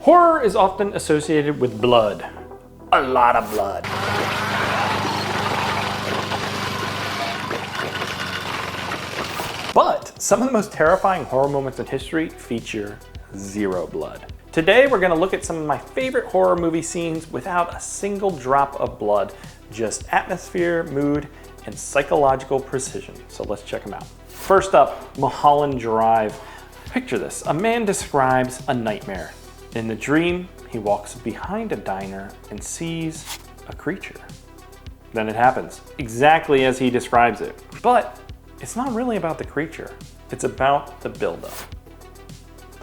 Horror is often associated with blood. A lot of blood. But some of the most terrifying horror moments in history feature zero blood. Today we're gonna look at some of my favorite horror movie scenes without a single drop of blood, just atmosphere, mood, and psychological precision. So let's check them out. First up, Mulholland Drive. Picture this, a man describes a nightmare. In the dream, he walks behind a diner and sees a creature. Then it happens, exactly as he describes it. But it's not really about the creature. It's about the buildup.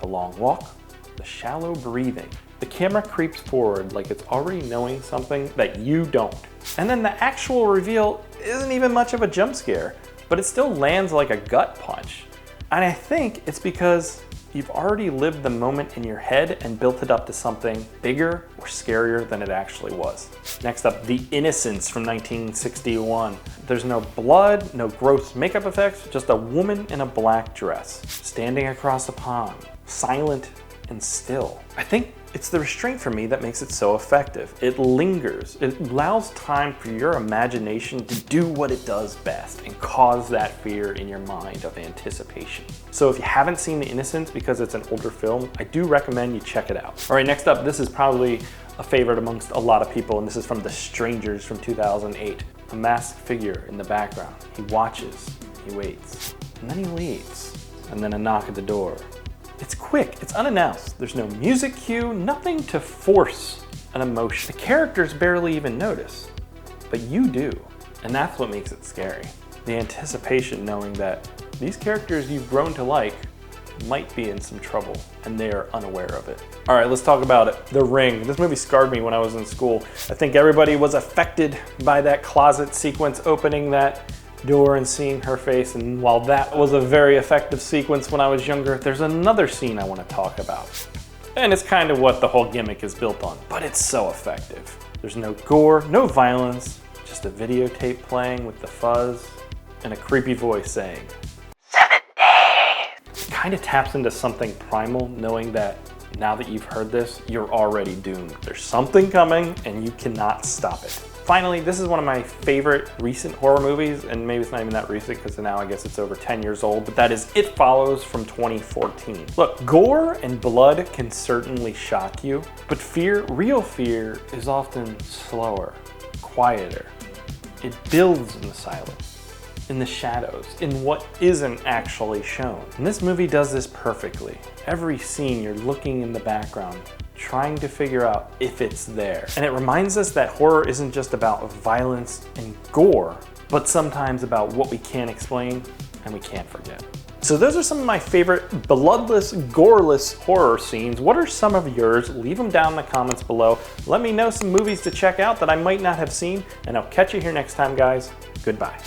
The long walk, the shallow breathing. The camera creeps forward like it's already knowing something that you don't. And then the actual reveal isn't even much of a jump scare, but it still lands like a gut punch. And I think it's because you've already lived the moment in your head and built it up to something bigger or scarier than it actually was. Next up, The Innocents from 1961. There's no blood, no gross makeup effects, just a woman in a black dress, standing across a pond, silent and still. I think it's the restraint for me that makes it so effective. It lingers. It allows time for your imagination to do what it does best and cause that fear in your mind of anticipation. So if you haven't seen The Innocents because it's an older film, I do recommend you check it out. All right, next up, this is probably a favorite amongst a lot of people, and this is from The Strangers from 2008. A masked figure in the background. He watches, he waits, and then he leaves. And then a knock at the door. It's quick, it's unannounced. There's no music cue, nothing to force an emotion. The characters barely even notice, but you do. And that's what makes it scary. The anticipation knowing that these characters you've grown to like might be in some trouble and they are unaware of it. All right, let's talk about it. The Ring. This movie scarred me when I was in school. I think everybody was affected by that closet sequence, opening that door and seeing her face, and while that was a very effective sequence when I was younger, there's another scene I want to talk about. And it's kind of what the whole gimmick is built on, but it's so effective. There's no gore, no violence, just a videotape playing with the fuzz and a creepy voice saying, 7 days. It kind of taps into something primal, knowing that now that you've heard this, you're already doomed. There's something coming and you cannot stop it. Finally, this is one of my favorite recent horror movies, and maybe it's not even that recent because now I guess it's over 10 years old, but that is It Follows from 2014. Look, gore and blood can certainly shock you, but fear, real fear, is often slower, quieter. It builds in the silence, in the shadows, in what isn't actually shown. And this movie does this perfectly. Every scene you're looking in the background, trying to figure out if it's there. And it reminds us that horror isn't just about violence and gore, but sometimes about what we can't explain and we can't forget. So those are some of my favorite bloodless, goreless horror scenes. What are some of yours? Leave them down in the comments below. Let me know some movies to check out that I might not have seen, and I'll catch you here next time, guys. Goodbye.